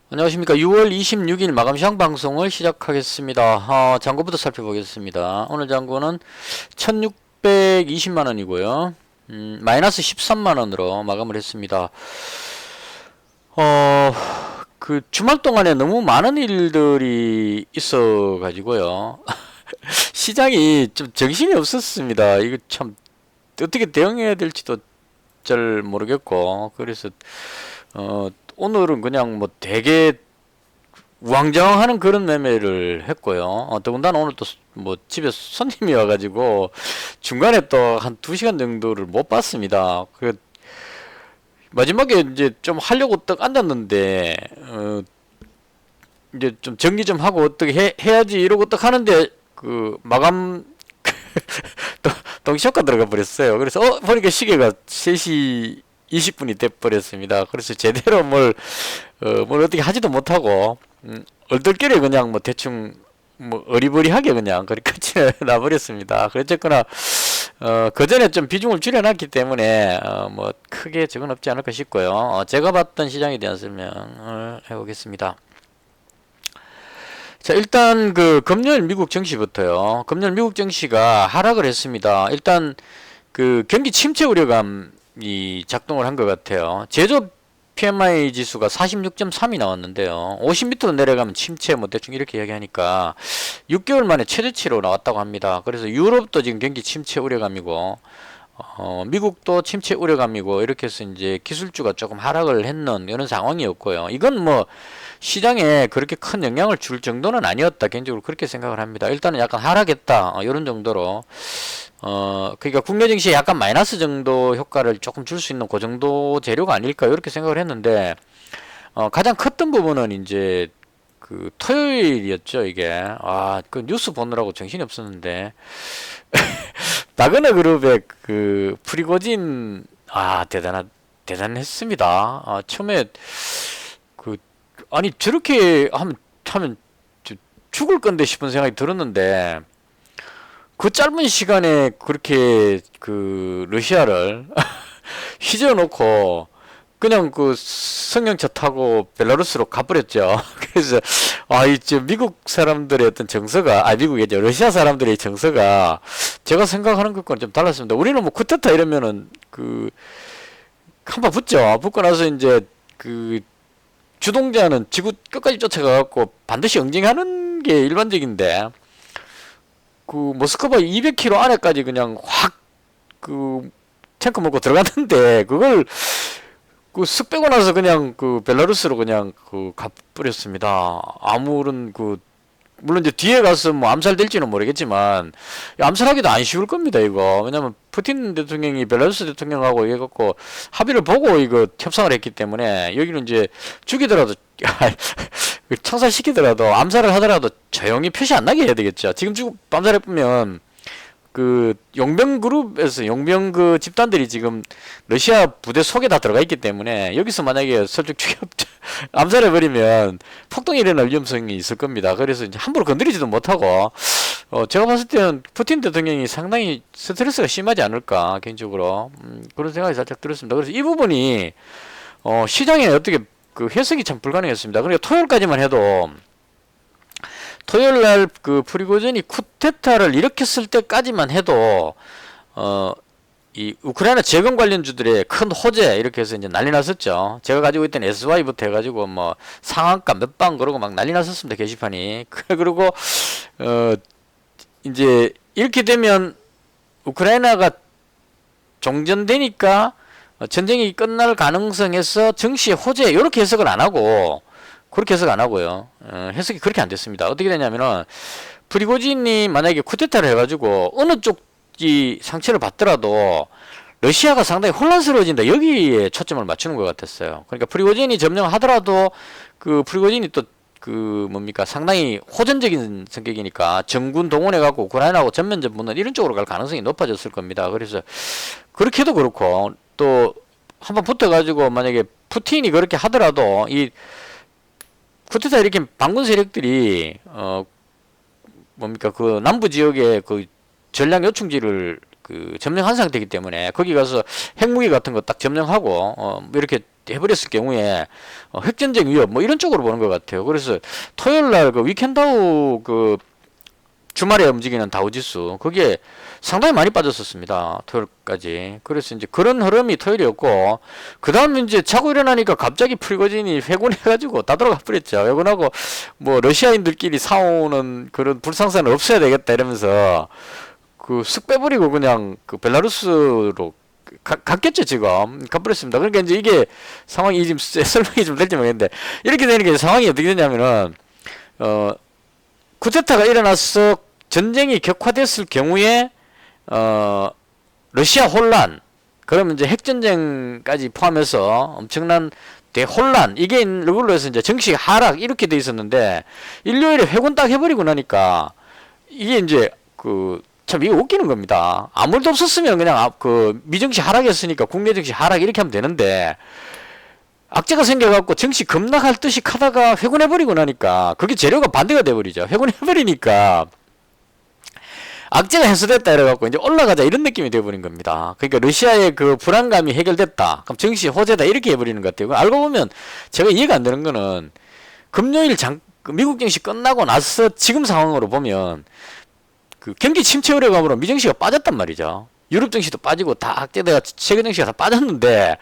안녕하십니까. 6월 26일 마감 시황 방송을 시작하겠습니다. 잔고부터 살펴보겠습니다. 오늘 잔고는 1620만원이고요. 마이너스 13만원으로 마감을 했습니다. 주말 동안에 너무 많은 일들이 있어 가지고요. 시장이 좀 정신이 없었습니다. 이거 참 어떻게 대응해야 될지도 잘 모르겠고, 그래서 오늘은 그냥 뭐 되게 우왕좌왕하는 그런 매매를 했고요. 더군다나 오늘 또 뭐 집에 손님이 와가지고 중간에 또 한 2시간 정도를 못 봤습니다. 그 마지막에 이제 좀 하려고 딱 앉았는데 이제 좀 정리 좀 하고 어떻게 해야지 이러고 딱 하는데 그 마감 동시효과 들어가 버렸어요. 그래서 보니까 시계가 3시 20분이 돼 버렸습니다. 그래서 제대로 뭘 어떻게 하지도 못하고 얼떨결에 그냥 뭐 대충 뭐 어리버리하게 그냥 그렇게 끝이 나버렸습니다. 어쨌거나 그 전에 좀 비중을 줄여놨기 때문에 뭐 크게 적은 없지 않을까 싶고요. 제가 봤던 시장에 대한 설명을 해보겠습니다. 자, 일단 그 금요일 미국 증시부터요. 금요일 미국 증시가 하락을 했습니다. 일단 그 경기 침체 우려감이 작동을 한 것 같아요. 제조업 PMI 지수가 46.3이 나왔는데요. 50m로 내려가면 침체 뭐 대충 이렇게 이야기하니까 6개월 만에 최저치로 나왔다고 합니다. 그래서 유럽도 지금 경기 침체 우려감이고 미국도 침체 우려감이고 이렇게 해서 이제 기술주가 조금 하락을 했는 이런 상황이었고요. 이건 뭐 시장에 그렇게 큰 영향을 줄 정도는 아니었다. 개인적으로 그렇게 생각을 합니다. 일단은 약간 하락했다. 이런 정도로 그러니까 국내 증시에 약간 마이너스 정도 효과를 조금 줄 수 있는 그 정도 재료가 아닐까 이렇게 생각을 했는데 가장 컸던 부분은 이제 그 토요일이었죠. 이게 그 뉴스 보느라고 정신이 없었는데 나그네 그룹의 그 프리고진 대단했습니다. 처음에 그 아니 저렇게 하면 죽을 건데 싶은 생각이 들었는데 그 짧은 시간에 그렇게 그 러시아를 휘저어 놓고 그냥 그 승용차 타고 벨라루스로 가버렸죠. 그래서 이 미국 사람들의 어떤 정서가 미국의 러시아 사람들의 정서가 제가 생각하는 것과는 좀 달랐습니다. 우리는 뭐 쿠데타 이러면은 그 한번 붙죠. 붙고 나서 이제 그 주동자는 지구 끝까지 쫓아가갖고 반드시 응징하는 게 일반적인데 그 모스크바 200km 안에까지 그냥 확 그 탱크 몰고 들어갔는데 그걸 쓱 빼고 나서 그냥 그 벨라루스로 그냥 가버렸습니다. 아무런 물론 이제 뒤에 가서 뭐 암살될지는 모르겠지만 암살하기도 안 쉬울 겁니다 이거. 왜냐면 푸틴 대통령이 벨라루스 대통령하고 해갖고 합의를 보고 이거 협상을 했기 때문에 여기는 이제 죽이더라도 창살시키더라도 암살을 하더라도 조용히 표시 안 나게 해야 되겠죠. 지금 암살해보면 그 용병그룹에서 용병 그 집단들이 지금 러시아 부대 속에 다 들어가 있기 때문에 여기서 만약에 설득 암살해버리면 폭동이 일어날 위험성이 있을 겁니다. 그래서 이제 함부로 건드리지도 못하고 제가 봤을 때는 푸틴 대통령이 상당히 스트레스가 심하지 않을까 개인적으로 그런 생각이 살짝 들었습니다. 그래서 이 부분이 시장에 어떻게 그 해석이 참 불가능했습니다. 그러니까 토요일까지만 해도 토요일 날 그 프리고진이 쿠데타를 일으켰을 때까지만 해도 이 우크라이나 재건 관련주들의 큰 호재 이렇게 해서 이제 난리 났었죠. 제가 가지고 있던 SY부터 해가지고 뭐 상한가 몇 방 그러고 막 난리 났었습니다. 게시판이. 그리고 이제 이렇게 되면 우크라이나가 종전되니까 전쟁이 끝날 가능성에서 증시의 호재 이렇게 해석을 안 하고 그렇게 해석 안 하고요. 해석이 그렇게 안 됐습니다. 어떻게 되냐면은 프리고진이 만약에 쿠데타를 해가지고 어느 쪽이 상처를 받더라도 러시아가 상당히 혼란스러워진다. 여기에 초점을 맞추는 것 같았어요. 그러니까 프리고진이 점령하더라도 그 프리고진이 또 그 뭡니까 상당히 호전적인 성격이니까 정군 동원해갖고 우크라이나하고 전면전 붙는 이런 쪽으로 갈 가능성이 높아졌을 겁니다. 그래서 그렇게 해도 그렇고 또 한번 붙어가지고 만약에 푸틴이 그렇게 하더라도 이 쿠데타 일으킨 반군 세력들이 뭡니까 그 남부 지역의 그 전략 요충지를 그 점령한 상태이기 때문에 거기 가서 핵무기 같은 거 딱 점령하고 이렇게 해버렸을 경우에 핵전쟁 위협 뭐 이런 쪽으로 보는 것 같아요. 그래서 토요일 날 그 위켄다우 그 주말에 움직이는 다우지수 거기에 상당히 많이 빠졌었습니다. 토요일까지. 그래서 이제 그런 흐름이 토요일이었고 그 다음 이제 자고 일어나니까 갑자기 프리고진이 회군해가지고 다 들어가 버렸죠. 회군하고 뭐 러시아인들끼리 싸우는 그런 불상사는 없어야 되겠다 이러면서 그 쓱 빼버리고 그냥 그 벨라루스로 갔겠죠 지금 가버렸습니다. 그러니까 이제 이게 상황이 지금 설명이 좀 될지 모르겠는데 이렇게 되는 게 상황이 어떻게 되냐면은 쿠데타가 일어나서 전쟁이 격화됐을 경우에 러시아 혼란 그러면 이제 핵전쟁까지 포함해서 엄청난 대혼란 이게 이걸로 해서 이제 정치 하락 이렇게 돼 있었는데 일요일에 회군 딱 해버리고 나니까 이게 이제 그 참 이거 웃기는 겁니다. 아무 일도 없었으면 그냥 그 미정시 하락했으니까 국내 정시 하락 이렇게 하면 되는데 악재가 생겨갖고 정시 급락할 듯이 하다가 회군해버리고 나니까 그게 재료가 반대가 돼버리죠. 회군해버리니까 악재가 해소됐다 이래갖고 이제 올라가자 이런 느낌이 돼버린 겁니다. 그러니까 러시아의 그 불안감이 해결됐다. 그럼 정시 호재다 이렇게 해버리는 것 같아요. 알고 보면 제가 이해가 안 되는 거는 금요일 미국 정시 끝나고 나서 지금 상황으로 보면 그 경기 침체 우려감으로 미정시가 빠졌단 말이죠. 유럽 정시도 빠지고 다 악재대가 세계 정시가 다 빠졌는데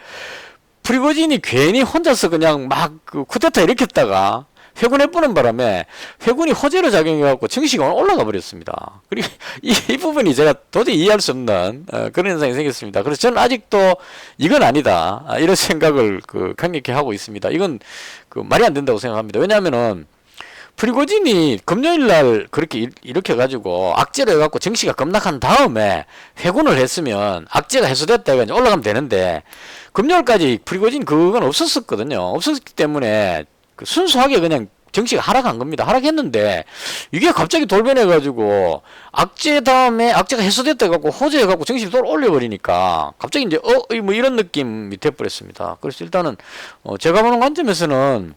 프리고진이 괜히 혼자서 그냥 막 그 쿠데타 일으켰다가 회군해보는 바람에 회군이 호재로 작용해갖고 정시가 올라가 버렸습니다. 그리고 이 부분이 제가 도저히 이해할 수 없는 그런 현상이 생겼습니다. 그래서 저는 아직도 이건 아니다 이런 생각을 그 강력히 하고 있습니다. 이건 그 말이 안 된다고 생각합니다. 왜냐하면은 프리고진이 금요일날 그렇게 이렇게 해가지고 악재로 해갖고 정시가 급락한 다음에 회군을 했으면 악재가 해소됐다 해가 올라가면 되는데 금요일까지 프리고진 그건 없었었거든요. 없었기 때문에 그 순수하게 그냥 정시가 하락한 겁니다. 하락했는데 이게 갑자기 돌변해가지고 악재 다음에 악재가 해소됐다 해갖고 호재해갖고 정시를 또 올려버리니까 갑자기 이제 뭐 이런 느낌이 돼버렸습니다. 그래서 일단은 제가 보는 관점에서는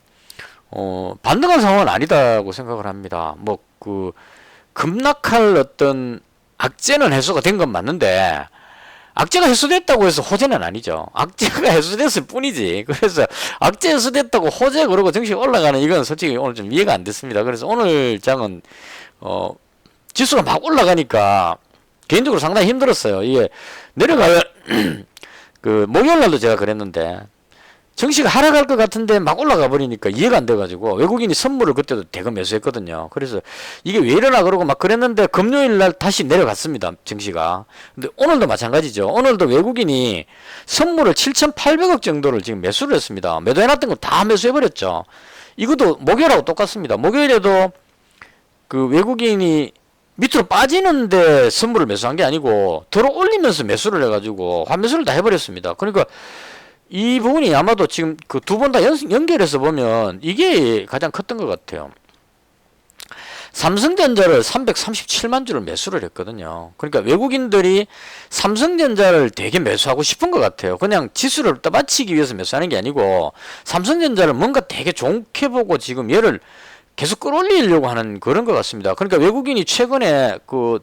반등한 상황은 아니다고 생각을 합니다. 뭐, 급락할 어떤 악재는 해소가 된 건 맞는데, 악재가 해소됐다고 해서 호재는 아니죠. 악재가 해소됐을 뿐이지. 그래서 악재 해소됐다고 호재 그러고 정시 올라가는 이건 솔직히 오늘 좀 이해가 안 됐습니다. 그래서 오늘 장은, 지수가 막 올라가니까 개인적으로 상당히 힘들었어요. 이게 내려가면, 목요일 날도 제가 그랬는데, 정시가 하락할 것 같은데 막 올라가 버리니까 이해가 안 돼가지고 외국인이 선물을 그때도 대거 매수했거든요. 그래서 이게 왜 이러나 그러고 막 그랬는데 금요일 날 다시 내려갔습니다. 정시가. 근데 오늘도 마찬가지죠. 오늘도 외국인이 선물을 7,800억 정도를 지금 매수를 했습니다. 매도해놨던 거 다 매수해버렸죠. 이것도 목요일하고 똑같습니다. 목요일에도 그 외국인이 밑으로 빠지는데 선물을 매수한 게 아니고 들어 올리면서 매수를 해가지고 환매수를 다 해버렸습니다. 그러니까 이 부분이 아마도 지금 그 두 번 다 연결해서 보면 이게 가장 컸던 것 같아요. 삼성전자를 337만 주를 매수를 했거든요. 그러니까 외국인들이 삼성전자를 되게 매수하고 싶은 것 같아요. 그냥 지수를 떠받치기 위해서 매수하는 게 아니고 삼성전자를 뭔가 되게 좋게 보고 지금 얘를 계속 끌어올리려고 하는 그런 것 같습니다. 그러니까 외국인이 최근에 그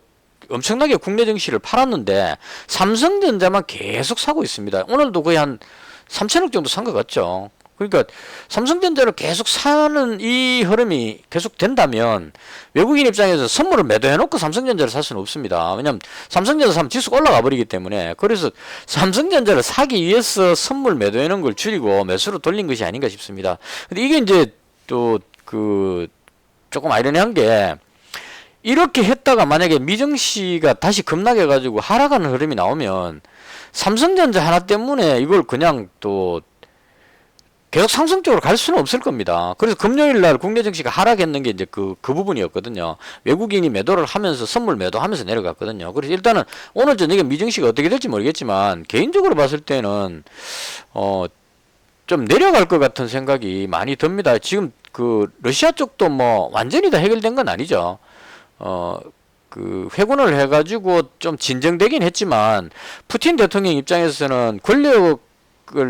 엄청나게 국내 증시를 팔았는데 삼성전자만 계속 사고 있습니다. 오늘도 거의 한 3천억 정도 산 것 같죠. 그러니까 삼성전자를 계속 사는 이 흐름이 계속 된다면 외국인 입장에서 선물을 매도해놓고 삼성전자를 살 수는 없습니다. 왜냐하면 삼성전자 사면 지수가 올라가 버리기 때문에. 그래서 삼성전자를 사기 위해서 선물 매도해놓은 걸 줄이고 매수로 돌린 것이 아닌가 싶습니다. 근데 이게 이제 또 조금 아이러니한 게 이렇게 했다가 만약에 미정시가 다시 급락해가지고 하락하는 흐름이 나오면 삼성전자 하나 때문에 이걸 그냥 또 계속 상승 쪽으로 갈 수는 없을 겁니다. 그래서 금요일 날 국내 증시가 하락했는 게 이제 그 부분이었거든요. 외국인이 매도를 하면서 선물 매도하면서 내려갔거든요. 그래서 일단은 오늘 저녁에 미증시가 어떻게 될지 모르겠지만 개인적으로 봤을 때는 좀 내려갈 것 같은 생각이 많이 듭니다. 지금 그 러시아 쪽도 뭐 완전히 다 해결된 건 아니죠. 회군을 해가지고 좀 진정되긴 했지만 푸틴 대통령 입장에서는 권력을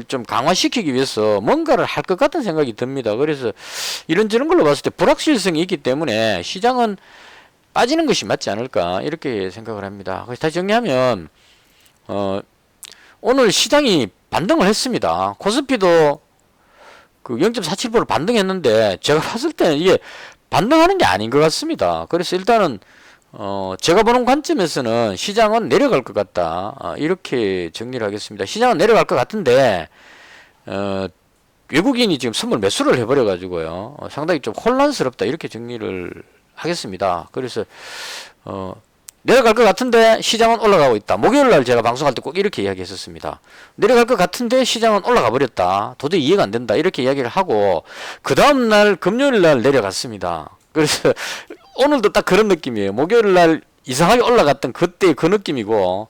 좀 강화시키기 위해서 뭔가를 할 것 같은 생각이 듭니다. 그래서 이런저런 걸로 봤을 때 불확실성이 있기 때문에 시장은 빠지는 것이 맞지 않을까 이렇게 생각을 합니다. 그래서 다시 정리하면 오늘 시장이 반등을 했습니다. 코스피도 그 0.47% 반등했는데 제가 봤을 때는 이게 반등하는 게 아닌 것 같습니다. 그래서 일단은 제가 보는 관점에서는 시장은 내려갈 것 같다. 이렇게 정리를 하겠습니다. 시장은 내려갈 것 같은데 외국인이 지금 선물 매수를 해버려 가지고요. 상당히 좀 혼란스럽다. 이렇게 정리를 하겠습니다. 그래서 내려갈 것 같은데 시장은 올라가고 있다. 목요일 날 제가 방송할 때 꼭 이렇게 이야기했었습니다. 내려갈 것 같은데 시장은 올라가 버렸다. 도저히 이해가 안 된다. 이렇게 이야기를 하고 그 다음 날 금요일 날 내려갔습니다. 그래서 오늘도 딱 그런 느낌이에요. 목요일 날 이상하게 올라갔던 그때 그 느낌이고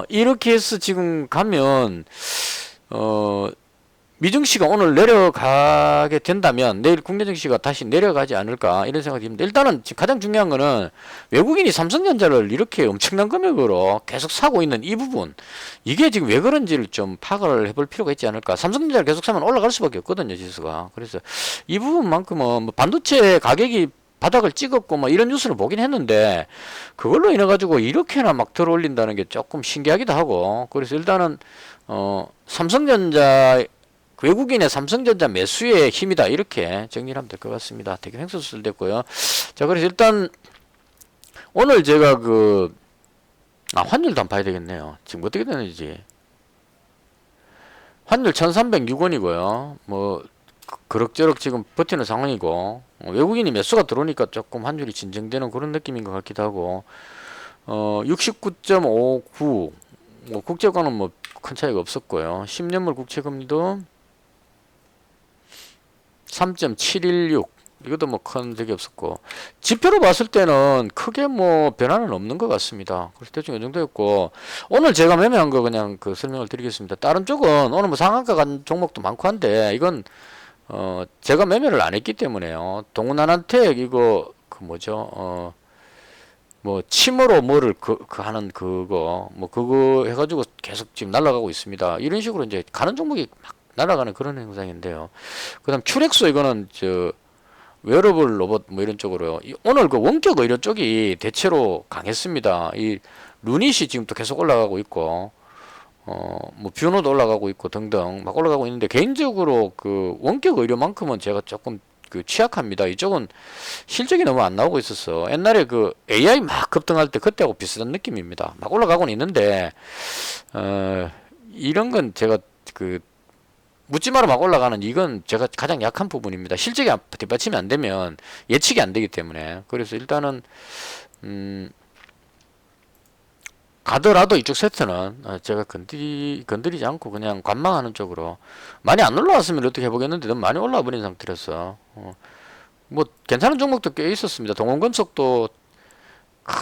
이렇게 해서 지금 가면 미증시가 오늘 내려가게 된다면 내일 국내 증시가 다시 내려가지 않을까 이런 생각이 듭니다. 일단은 지금 가장 중요한 거는 외국인이 삼성전자를 이렇게 엄청난 금액으로 계속 사고 있는 이 부분, 이게 지금 왜 그런지를 좀 파악을 해볼 필요가 있지 않을까. 삼성전자를 계속 사면 올라갈 수밖에 없거든요, 지수가. 그래서 이 부분만큼은 뭐 반도체 가격이 바닥을 찍었고 뭐 이런 뉴스를 보긴 했는데 그걸로 인해 가지고 이렇게나 막 들어올린다는 게 조금 신기하기도 하고, 그래서 일단은 삼성전자, 외국인의 삼성전자 매수의 힘이다, 이렇게 정리를 하면 될 것 같습니다. 되게 횡설수설됐고요. 자, 그래서 일단 오늘 제가 환율도 한번 봐야 되겠네요. 지금 어떻게 되는지. 환율 1306원이고요 뭐 그럭저럭 지금 버티는 상황이고, 외국인이 매수가 들어오니까 조금 환율이 진정되는 그런 느낌인 것 같기도 하고, 69.59, 뭐 국제권은 뭐 큰 차이가 없었고요. 10년물 국채금리도 3.716, 이것도 뭐 큰 적이 없었고, 지표로 봤을 때는 크게 뭐 변화는 없는 것 같습니다. 그래서 대충 이 정도였고, 오늘 제가 매매한 거 그냥 설명을 드리겠습니다. 다른 쪽은 오늘 뭐 상한가 간 종목도 많고 한데, 이건 제가 매매를 안 했기 때문에요. 동훈한테 이거 뭐죠, 뭐 침으로 뭐를 하는 그거 뭐 그거 해가지고 계속 지금 날아가고 있습니다. 이런 식으로 이제 가는 종목이 막 날아가는 그런 현상인데요. 그다음 큐렉소, 이거는 웨어러블 로봇 뭐 이런 쪽으로요. 오늘 그 원격 의료 쪽이 대체로 강했습니다. 이 루닛이 지금 또 계속 올라가고 있고, 뭐 뷰노도 올라가고 있고 등등 막 올라가고 있는데, 개인적으로 그 원격 의료만큼은 제가 조금 취약합니다. 이쪽은 실적이 너무 안 나오고 있었어. 옛날에 그 AI 막 급등할 때 그때하고 비슷한 느낌입니다. 막 올라가고는 있는데 이런 건 제가 묻지마로 막 올라가는, 이건 제가 가장 약한 부분입니다. 실적이 뒷받침이 안 되면 예측이 안 되기 때문에. 그래서 일단은 가더라도 이쪽 세트는 제가 건드리지 않고 그냥 관망하는 쪽으로. 많이 안 올라왔으면 어떻게 해보겠는데 너무 많이 올라와 버린 상태라서 뭐 괜찮은 종목도 꽤 있었습니다. 동원건석도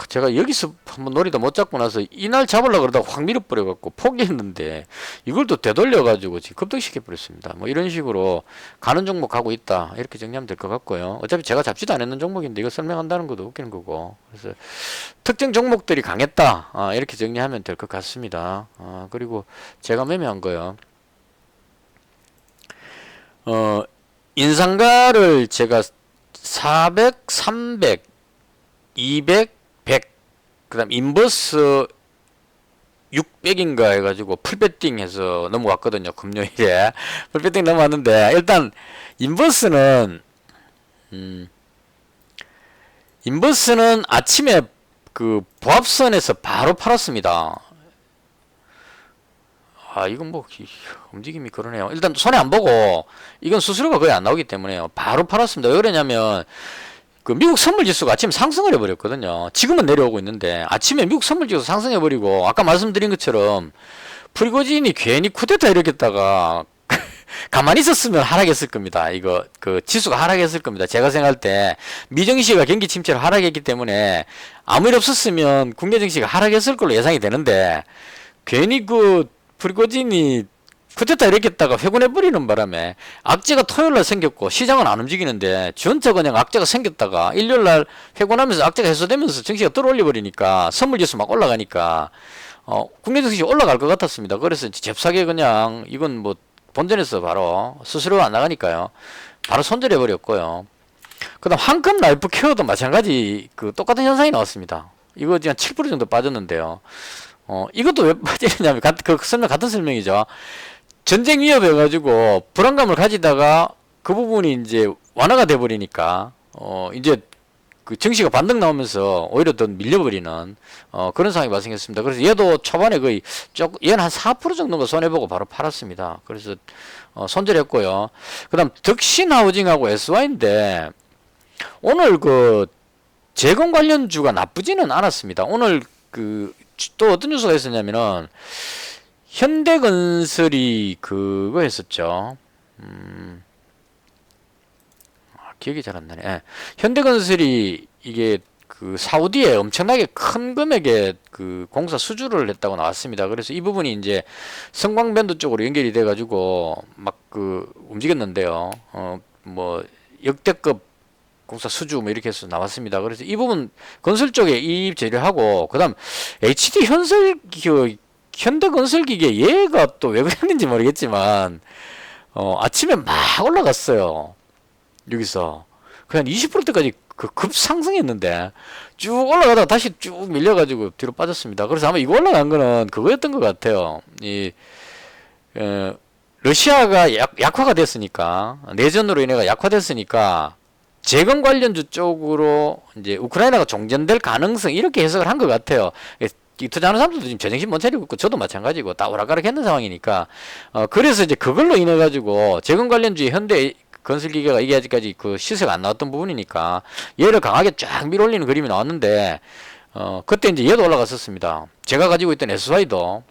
제가 여기서 한번 노리다 못 잡고 나서 이날 잡으려고 그러다가 확 밀어버려 갖고 포기했는데, 이걸 또 되돌려 가지고 지금 급등시켜 버렸습니다. 뭐 이런 식으로 가는 종목 가고 있다, 이렇게 정리하면 될 것 같고요. 어차피 제가 잡지도 않았는 종목인데 이거 설명한다는 것도 웃기는 거고, 그래서 특정 종목들이 강했다, 이렇게 정리하면 될 것 같습니다. 그리고 제가 매매한 거요, 인상가를 제가 400, 300, 200, 100, 그 다음 인버스 600인가 해가지고 풀배팅 해서 넘어왔거든요. 금요일에 풀배팅 넘어왔는데, 일단 인버스는 아침에 그 보합선에서 바로 팔았습니다. 이건 뭐 움직임이 그러네요. 일단 손해 안 보고, 이건 수수료가 거의 안 나오기 때문에요, 바로 팔았습니다. 왜 그러냐면 그 미국 선물지수가 아침에 상승을 해버렸거든요. 지금은 내려오고 있는데 아침에 미국 선물지수 상승해버리고, 아까 말씀드린 것처럼 프리고진이 괜히 쿠데타 일으켰다가 가만히 있었으면 하락했을 겁니다. 이거 지수가 하락했을 겁니다. 제가 생각할 때 미증시가 경기 침체로 하락했기 때문에 아무 일 없었으면 국내 증시가 하락했을 걸로 예상이 되는데, 괜히 프리고진이 쿠데타 일으켰다가 회군해버리는 바람에 악재가 토요일날 생겼고, 시장은 안 움직이는데 전체 그냥 악재가 생겼다가 일요일날 회군하면서 악재가 해소되면서 증시가 끌어올려버리니까 선물지수 막 올라가니까 국내 증시 올라갈 것 같았습니다. 그래서 잽싸게 그냥, 이건 뭐 본전에서 바로 수수료가 안 나가니까요, 바로 손절해버렸고요. 그 다음 한컴 라이프 케어도 마찬가지 똑같은 현상이 나왔습니다. 이거 그냥 7% 정도 빠졌는데요. 이것도 왜 빠지느냐면 같은 설명이죠. 전쟁 위협해가지고 불안감을 가지다가 그 부분이 이제 완화가 돼 버리니까 이제 그 증시가 반등 나오면서 오히려 더 밀려버리는 그런 상황이 발생했습니다. 그래서 얘도 초반에 거의 얘는 한 4% 정도가 손해보고 바로 팔았습니다. 그래서 손절했고요. 그다음 덕신하우징하고 SY인데 오늘 그 재건 관련주가 나쁘지는 않았습니다. 오늘 그 또 어떤 뉴스가 있었냐면은 현대건설이 그거 했었죠. 기억이 잘 안 나네. 예. 현대건설이 이게 그 사우디에 엄청나게 큰 금액의 그 공사 수주를 했다고 나왔습니다. 그래서 이 부분이 이제 성광변도 쪽으로 연결이 돼 가지고 막 그 움직였는데요. 뭐 역대급 공사 수주 뭐 이렇게 해서 나왔습니다. 그래서 이 부분 건설 쪽에 이입 제외하고 그다음 HD 현대건설기계 얘가 또 왜 그랬는지 모르겠지만 아침에 막 올라갔어요. 여기서 그냥 20%대까지 그 급상승했는데 쭉 올라가다가 다시 쭉 밀려가지고 뒤로 빠졌습니다. 그래서 아마 이거 올라간 거는 그거였던 것 같아요. 러시아가 약화가 됐으니까 내전으로 인해가 약화됐으니까 재건 관련주 쪽으로 이제 우크라이나가 종전될 가능성 이렇게 해석을 한 것 같아요. 이 투자하는 사람들도 지금 제정신 못 차리고 있고 저도 마찬가지고 다 오락가락 했는 상황이니까 그래서 이제 그걸로 인해 가지고 재건 관련주의 현대 건설기계가 이게 아직까지 그 시세가 안 나왔던 부분이니까 얘를 강하게 쫙 밀어올리는 그림이 나왔는데 그때 이제 얘도 올라갔었습니다. 제가 가지고 있던 SY도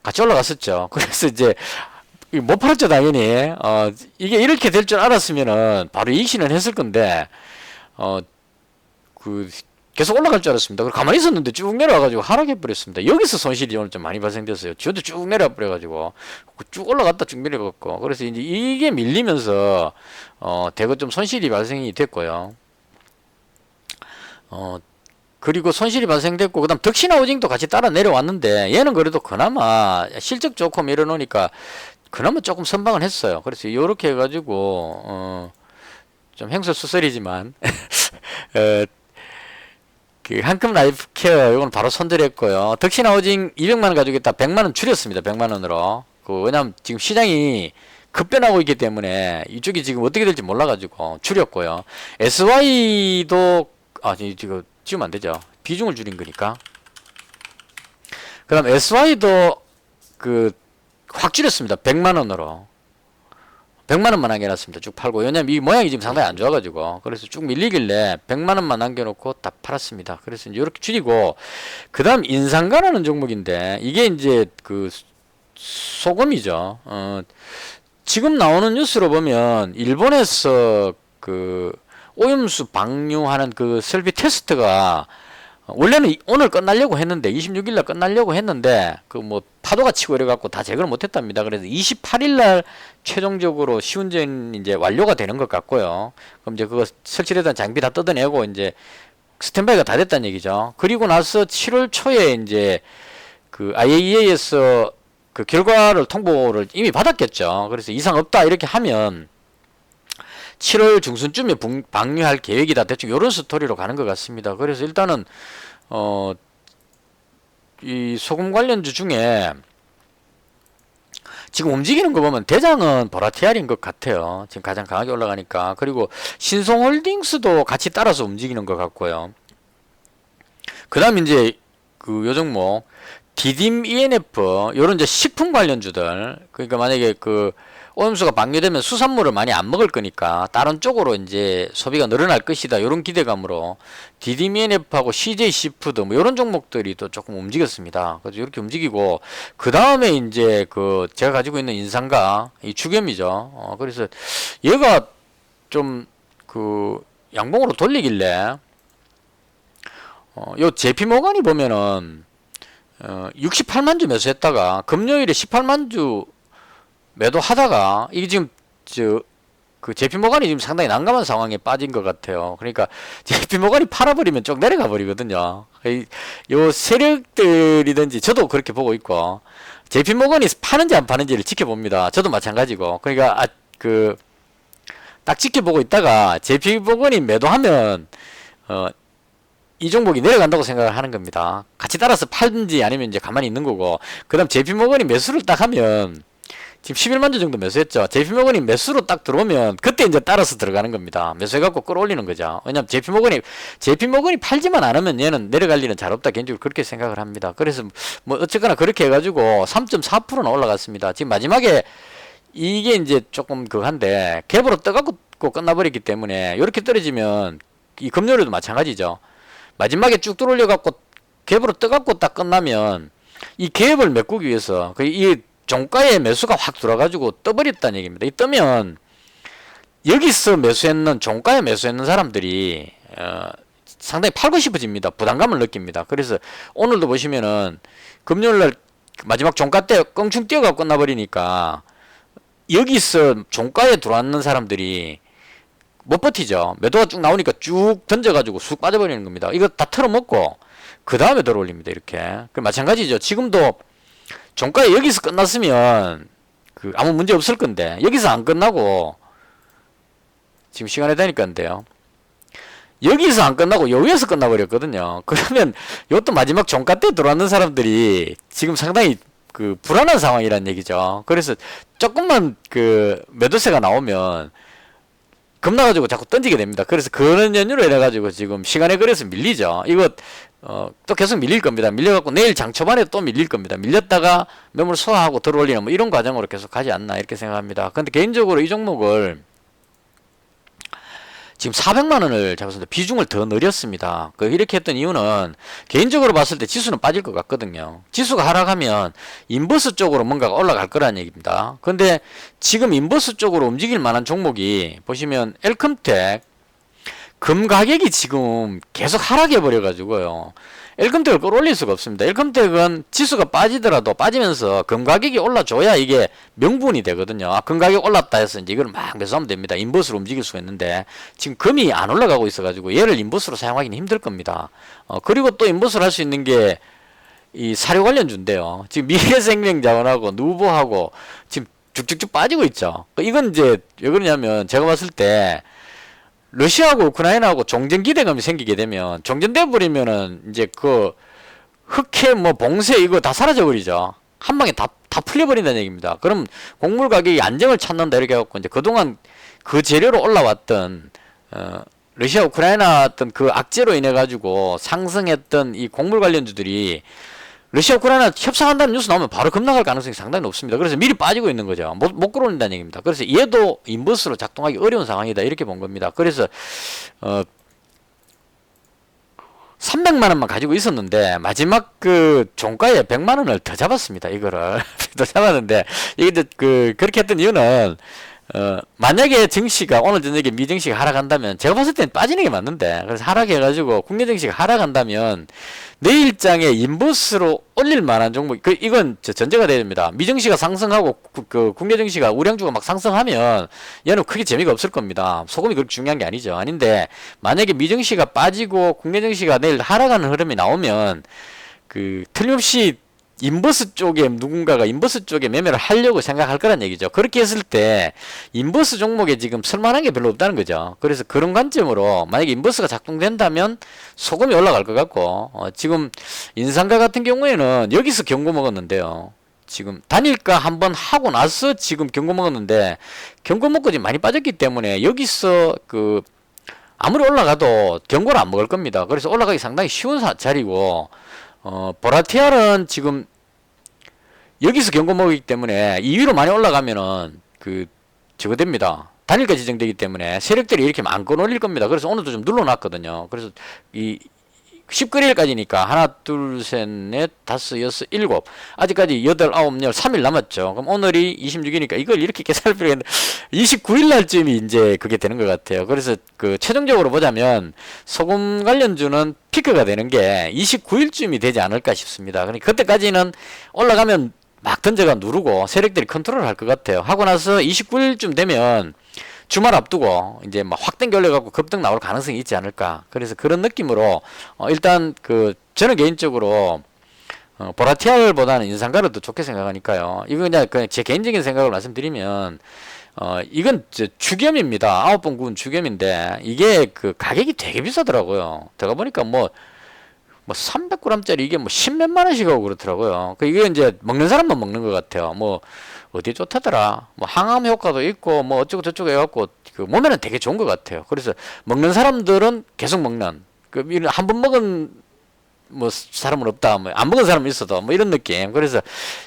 같이 올라갔었죠. 그래서 이제 못 팔았죠 당연히. 이게 이렇게 될 줄 알았으면은 바로 이익실현 했을 건데 그 계속 올라갈 줄 알았습니다. 그리고 가만히 있었는데 쭉 내려와가지고 하락해 버렸습니다. 여기서 손실이 오늘 좀 많이 발생됐어요. 지금도 쭉 내려와 버려가지고 쭉 올라갔다 쭉 내려갔고 그래서 이제 이게 밀리면서 대거 좀 손실이 발생이 됐고요. 그리고 손실이 발생됐고 그다음 덕신하우징도 같이 따라 내려왔는데 얘는 그래도 그나마 실적 좋고 밀어놓으니까 그나마 조금 선방을 했어요. 그래서 이렇게 해가지고 좀 횡설수설이지만 그 한금 라이프케어 이건 바로 손절했고요. 덕신하우징 200만원 가지고 있다 100만원 줄였습니다. 100만원으로 왜냐면 지금 시장이 급변하고 있기 때문에 이쪽이 지금 어떻게 될지 몰라가지고 줄였고요. SY도 지금 지우면 안되죠. 비중을 줄인 거니까. 그 다음 SY도 확 줄였습니다. 100만원으로 100만원만 남겨놨습니다. 쭉 팔고 왜냐면 이 모양이 지금 상당히 안 좋아가지고 그래서 쭉 밀리길래 100만원만 남겨놓고 다 팔았습니다. 그래서 이제 이렇게 줄이고 그 다음 인상가라는 종목인데 이게 이제 그 소금이죠. 지금 나오는 뉴스로 보면 일본에서 그 오염수 방류하는 그 설비 테스트가 원래는 오늘 끝나려고 했는데 26일날 끝나려고 했는데 그 뭐 파도가 치고 이래갖고 다 제거를 못했답니다. 그래서 28일날 최종적으로 시운전 이제 완료가 되는 것 같고요. 그럼 이제 그거 설치되던 장비 다 뜯어내고 이제 스탠바이가 다 됐다는 얘기죠. 그리고 나서 7월 초에 이제 그 IAEA에서 그 결과를 통보를 이미 받았겠죠. 그래서 이상 없다 이렇게 하면 7월 중순쯤에 방류할 계획이다. 대충 이런 스토리로 가는 것 같습니다. 그래서 일단은 이 소금 관련주 중에 지금 움직이는 거 보면 대장은 보라티알인 것 같아요. 지금 가장 강하게 올라가니까. 그리고 신송홀딩스도 같이 따라서 움직이는 것 같고요. 그 다음 이제 요 종목 디딤 ENF 요런 이제 식품 관련주들 그러니까 만약에 그 오염수가 방류되면 수산물을 많이 안 먹을 거니까 다른 쪽으로 이제 소비가 늘어날 것이다. 이런 기대감으로 DDMNF하고 CJ 시푸드 뭐 이런 종목들이 또 조금 움직였습니다. 그래서 이렇게 움직이고 그 다음에 이제 그 제가 가지고 있는 인상가 이 주겸이죠. 그래서 얘가 좀 그 양봉으로 돌리길래 요 JP모건이 보면은 68만 주 매수했다가 금요일에 18만 주 매도하다가 이게 지금 그 JP모건이 지금 상당히 난감한 상황에 빠진 것 같아요. 그러니까 JP모건이 팔아버리면 쭉 내려가 버리거든요. 요 세력들이든지 저도 그렇게 보고 있고 JP모건이 파는지 안 파는지를 지켜봅니다. 저도 마찬가지고 그러니까 딱 지켜보고 있다가 JP모건이 매도하면 이 종목이 내려간다고 생각을 하는 겁니다. 같이 따라서 팔든지 아니면 이제 가만히 있는 거고 그 다음 JP모건이 매수를 딱 하면 지금 11만 주 정도 매수했죠. JP모건이 매수로 딱 들어오면 그때 이제 따라서 들어가는 겁니다. 매수해갖고 끌어올리는 거죠. 왜냐면 JP모건이 팔지만 않으면 얘는 내려갈 일은 잘 없다. 개인적으로 그렇게 생각을 합니다. 그래서 뭐 어쨌거나 그렇게 해가지고 3.4%는 올라갔습니다. 지금 마지막에 이게 이제 조금 그한데 갭으로 떠갖고 끝나버렸기 때문에 이렇게 떨어지면 이 금요일에도 마찬가지죠. 마지막에 쭉 들어올려갖고 갭으로 떠갖고 딱 끝나면 이 갭을 메꾸기 위해서 이 종가의 매수가 확 들어가지고 떠버렸다는 얘기입니다. 이 뜨면 여기서 매수했는 종가에 매수했는 사람들이 상당히 팔고 싶어집니다. 부담감을 느낍니다. 그래서 오늘도 보시면은 금요일날 마지막 종가 때 껑충 뛰어가고 끝나버리니까 여기서 종가에 들어왔는 사람들이 못 버티죠. 매도가 쭉 나오니까 쭉 던져가지고 쑥 빠져버리는 겁니다. 이거 다 털어먹고 그 다음에 들어올립니다. 이렇게. 마찬가지죠. 지금도 종가에 여기서 끝났으면 아무 문제 없을 건데 여기서 안 끝나고 지금 시간에 되니까인데요. 여기서 안 끝나고 여기에서 끝나버렸거든요. 그러면 이것도 마지막 종가 때 들어왔는 사람들이 지금 상당히 불안한 상황이란 얘기죠. 그래서 조금만 매도세가 나오면 겁나가지고 자꾸 던지게 됩니다. 그래서 그런 연유로 해가지고 지금 시간에 걸려서 밀리죠. 이거 또 계속 밀릴 겁니다. 밀려갖고 내일 장 초반에 또 밀릴 겁니다. 밀렸다가 매물 소화하고 들어올리는 뭐 이런 과정으로 계속 가지 않나 이렇게 생각합니다. 근데 개인적으로 이 종목을 지금 400만원을 잡았습니다. 비중을 더 늘렸습니다. 이렇게 했던 이유는 개인적으로 봤을 때 지수는 빠질 것 같거든요. 지수가 하락하면 인버스 쪽으로 뭔가가 올라갈 거라는 얘기입니다. 근데 지금 인버스 쪽으로 움직일 만한 종목이 보시면 엘컴텍 금 가격이 지금 계속 하락해 버려 가지고요. 엘컴텍을 끌어올릴 수가 없습니다. 엘컴텍은 지수가 빠지더라도 빠지면서 금 가격이 올라줘야 이게 명분이 되거든요. 금 가격 올랐다 해서 이제 이걸 막 매수하면 됩니다. 인버스로 움직일 수가 있는데 지금 금이 안 올라가고 있어 가지고 얘를 인버스로 사용하기는 힘들 겁니다. 그리고 또 인버스를 할 수 있는 게 이 사료 관련주인데요. 지금 미래생명자원하고 누보하고 지금 쭉쭉쭉 빠지고 있죠. 이건 이제 왜 그러냐면 제가 봤을 때 러시아하고 우크라이나하고 종전 기대감이 생기게 되면 종전돼 버리면은 이제 흑해 봉쇄 이거 다 사라져 버리죠. 한 방에 다 풀려 버린다는 얘기입니다. 그럼 곡물 가격이 안정을 찾는다 이렇게 해갖고 이제 그동안 그 재료로 올라왔던 러시아 우크라이나 어떤 악재로 인해 가지고 상승했던 이 곡물 관련주들이 러시아 우크라이나 협상한다는 뉴스 나오면 바로 급락할 가능성이 상당히 높습니다. 그래서 미리 빠지고 있는 거죠. 못 끌어올린다는 얘기입니다. 그래서 얘도 인버스로 작동하기 어려운 상황이다 이렇게 본 겁니다. 그래서 300만원만 가지고 있었는데 마지막 종가에 100만원을 더 잡았습니다. 이거를 더 잡았는데 이게 그렇게 했던 이유는 만약에 증시가 오늘 저녁에 미증시가 하락한다면 제가 봤을 땐 빠지는 게 맞는데 그래서 하락해가지고 국내 증시가 하락한다면 내일장에 인버스로 올릴 만한 종목 이건 전제가 돼야 됩니다. 미증시가 상승하고 국내 증시가 우량주가 막 상승하면 얘는 크게 재미가 없을 겁니다. 소금이 그렇게 중요한 게 아니죠. 아닌데 만약에 미증시가 빠지고 국내 증시가 내일 하락하는 흐름이 나오면 틀림없이 인버스 쪽에 누군가가 인버스 쪽에 매매를 하려고 생각할 거란 얘기죠. 그렇게 했을 때 인버스 종목에 지금 쓸만한 게 별로 없다는 거죠. 그래서 그런 관점으로 만약에 인버스가 작동된다면 소금이 올라갈 것 같고 지금 인상가 같은 경우에는 여기서 경고 먹었는데요. 지금 단일가 한번 하고 나서 지금 경고 먹었는데 경고 먹고 지금 많이 빠졌기 때문에 여기서 아무리 올라가도 경고를 안 먹을 겁니다. 그래서 올라가기 상당히 쉬운 자리고 보라티알은 지금 여기서 경고 먹이기 때문에 2위로 많이 올라가면은 저거 됩니다. 단일가 지정되기 때문에 세력들이 이렇게 많고 올릴 겁니다. 그래서 오늘도 좀 눌러놨거든요. 그래서 이 19일까지니까 하나, 둘, 셋, 넷, 다섯, 여섯, 일곱 아직까지 8, 9, 10, 3일 남았죠. 그럼 오늘이 26이니까 이걸 이렇게 계산할 필요가 있는데 29일 날쯤이 이제 그게 되는 것 같아요. 그래서 최종적으로 보자면 소금 관련주는 피크가 되는 게 29일쯤이 되지 않을까 싶습니다. 그러니까 그때까지는 올라가면 막 던져가 누르고 세력들이 컨트롤 할 것 같아요. 하고 나서 29일쯤 되면 주말 앞두고 이제 확 땡겨올려갖고 급등 나올 가능성이 있지 않을까. 그래서 그런 느낌으로 일단 저는 개인적으로 보라티알보다는 인상가를 더 좋게 생각하니까요. 이거 그냥 제 개인적인 생각을 말씀드리면 이건 주겸입니다. 9번 구운 주겸인데 이게 가격이 되게 비싸더라고요. 제가 보니까 뭐 300g짜리 이게 뭐 10몇만 원씩 하고 그렇더라고요. 그 이게 이제 먹는 사람만 먹는 것 같아요. 뭐 어디에 좋다더라. 뭐 항암 효과도 있고 뭐 어쩌고 저쩌고 해갖고 그 몸에는 되게 좋은 것 같아요. 그래서 먹는 사람들은 계속 먹는 그 한 번 먹은 뭐 사람은 없다. 뭐 안 먹은 사람은 있어도 뭐 이런 느낌. 그래서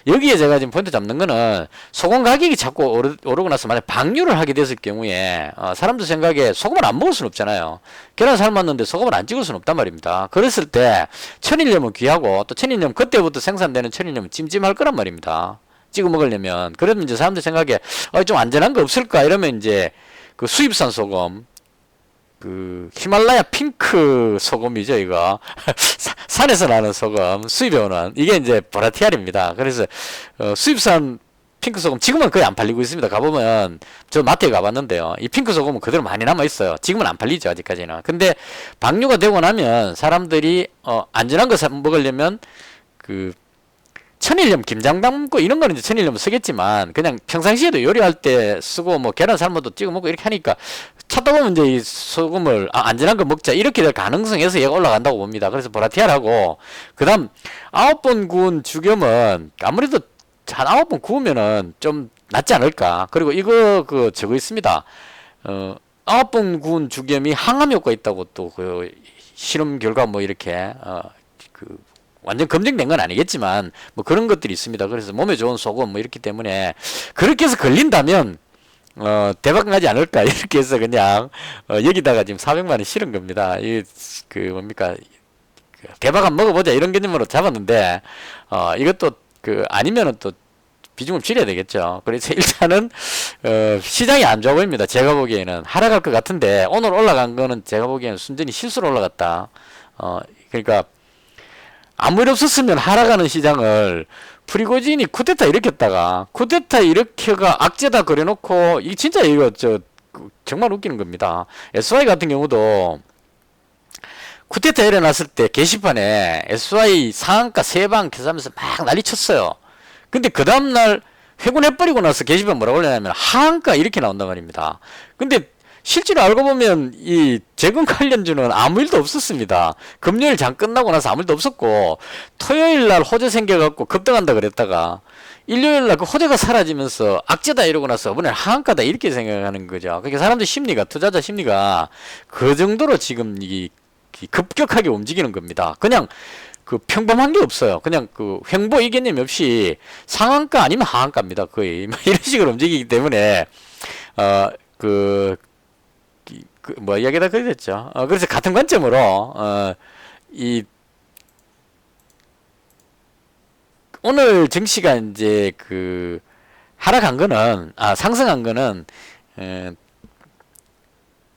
여기에 제가 지금 포인트 잡는 거는 소금 가격이 자꾸 오르고 나서 만약 방류를 하게 됐을 경우에 사람들 생각에 소금을 안 먹을 수는 없잖아요. 계란 삶았는데 소금을 안 찍을 수는 없단 말입니다. 그랬을 때 천일염은 귀하고 또 천일염 그때부터 생산되는 천일염은 찜찜할 거란 말입니다. 찍어 먹으려면. 그러면 이제 사람들 생각에 좀 안전한 거 없을까 이러면 이제 그 수입산 소금 그 히말라야 핑크 소금이죠 이거 산에서 나는 소금 수입해 오는 이게 이제 보라티알입니다. 그래서 수입산 핑크 소금 지금은 거의 안 팔리고 있습니다. 가보면 저 마트에 가봤는데요, 이 핑크 소금은 그대로 많이 남아 있어요. 지금은 안 팔리죠 아직까지는. 근데 방류가 되고 나면 사람들이 안전한 거 먹으려면 그 천일염 김장 담고 이런 거는 이제 천일염 쓰겠지만 그냥 평상시에도 요리할 때 쓰고 뭐 계란 삶아도 찍어 먹고 이렇게 하니까 찾다 보면 이제 이 소금을 안전한 거 먹자 이렇게 될 가능성에서 얘가 올라간다고 봅니다. 그래서 보라티알하고 그다음 9번 구운 죽염은 아무래도 한 9번 구우면은 좀 낫지 않을까. 그리고 이거 저거 있습니다. 9번 구운 죽염이 항암 효과 있다고 또 그 실험 결과 뭐 이렇게 그 완전 검증된 건 아니겠지만 뭐 그런 것들이 있습니다. 그래서 몸에 좋은 소금 뭐 이렇기 때문에 그렇게 해서 걸린다면 대박 나지 않을까 이렇게 해서 그냥 여기다가 지금 400만 원 실은 겁니다. 이 그 뭡니까 대박 한번 먹어보자 이런 개념으로 잡았는데 이것도 그 아니면은 또 비중을 줄여야 되겠죠. 그래서 일단은 시장이 안 좋아 보입니다. 제가 보기에는 하락할 것 같은데 오늘 올라간 거는 제가 보기에는 순전히 실수로 올라갔다. 그러니까 아무 일 없었으면 하락하는 시장을 프리고진이 쿠데타 일으켰다가 쿠데타 일으켜가 악재다 그려놓고 이 진짜 이거 정말 웃기는 겁니다. SY 같은 경우도 쿠데타 일어났을 때 게시판에 SY 상한가 3방 계산하면서 막 난리 쳤어요. 근데 그 다음날 회군해버리고 나서 게시판 뭐라고 올려냐면 하한가 이렇게 나온단 말입니다. 근데 실제로 알고 보면 이 재건 관련주는 아무 일도 없었습니다. 금요일 장 끝나고 나서 아무 일도 없었고 토요일 날 호재 생겨갖고 급등한다 그랬다가 일요일 날 그 호재가 사라지면서 악재다 이러고 나서 이번엔 하한가다 이렇게 생각하는 거죠. 그러니까 사람들 심리가 투자자 심리가 그 정도로 지금 이 급격하게 움직이는 겁니다. 그냥 그 평범한 게 없어요. 그냥 그 횡보 이 개념이 없이 상한가 아니면 하한가입니다. 거의 이런 식으로 움직이기 때문에 뭐 이야기다 그리 됐죠. 그래서 같은 관점으로 이 오늘 증시가 이제 그 하락한 거는 상승한 거는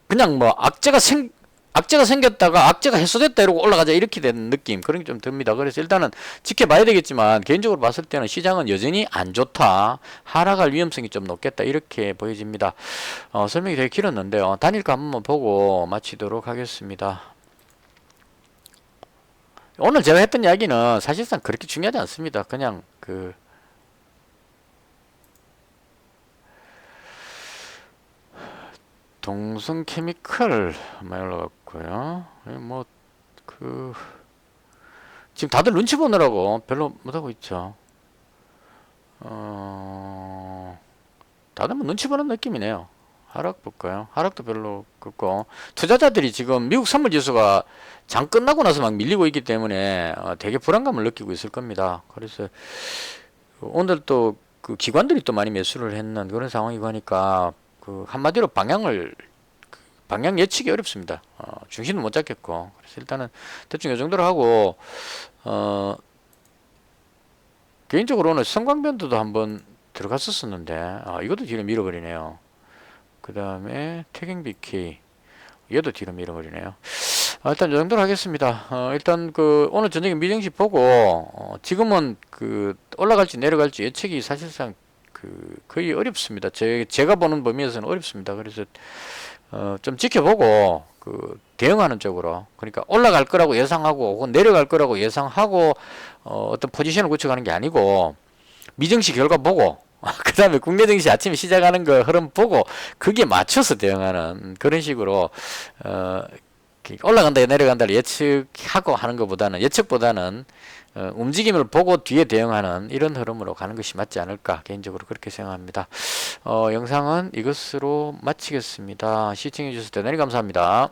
그냥 뭐 악재가 생겼다가 악재가 해소됐다 이러고 올라가자 이렇게 된 느낌 그런 게 좀 듭니다. 그래서 일단은 지켜봐야 되겠지만 개인적으로 봤을 때는 시장은 여전히 안 좋다. 하락할 위험성이 좀 높겠다 이렇게 보여집니다. 설명이 되게 길었는데요. 단일가 한번 보고 마치도록 하겠습니다. 오늘 제가 했던 이야기는 사실상 그렇게 중요하지 않습니다. 그냥 동성케미컬 많이 올라갔고요. 지금 다들 눈치 보느라고 별로 못하고 있죠. 다들 뭐 눈치 보는 느낌이네요. 하락 볼까요? 하락도 별로 없고 투자자들이 지금 미국 선물지수가 장 끝나고 나서 막 밀리고 있기 때문에 되게 불안감을 느끼고 있을 겁니다. 그래서 오늘 또 그 기관들이 또 많이 매수를 했는 그런 상황이고 하니까 한마디로 방향 예측이 어렵습니다. 중심은 못 잡겠고. 그래서 일단은 대충 이 정도로 하고, 개인적으로 오늘 성광변도도 한번 들어갔었었는데, 이것도 뒤로 밀어버리네요. 그 다음에 태경BK, 얘도 뒤로 밀어버리네요. 일단 이 정도로 하겠습니다. 일단 오늘 저녁에 미증시 보고, 지금은 올라갈지 내려갈지 예측이 사실상 거의 어렵습니다. 제가 보는 범위에서는 어렵습니다. 그래서 좀 지켜보고 대응하는 쪽으로, 그러니까 올라갈 거라고 예상하고 혹은 내려갈 거라고 예상하고 어떤 포지션을 구축하는 게 아니고 미증시 결과 보고 그 다음에 국내 증시 아침에 시작하는 거 흐름 보고 그게 맞춰서 대응하는 그런 식으로 올라간다 내려간다를 예측하고 하는 것보다는 예측보다는 움직임을 보고 뒤에 대응하는 이런 흐름으로 가는 것이 맞지 않을까 개인적으로 그렇게 생각합니다. 영상은 이것으로 마치겠습니다. 시청해 주셔서 대단히 감사합니다.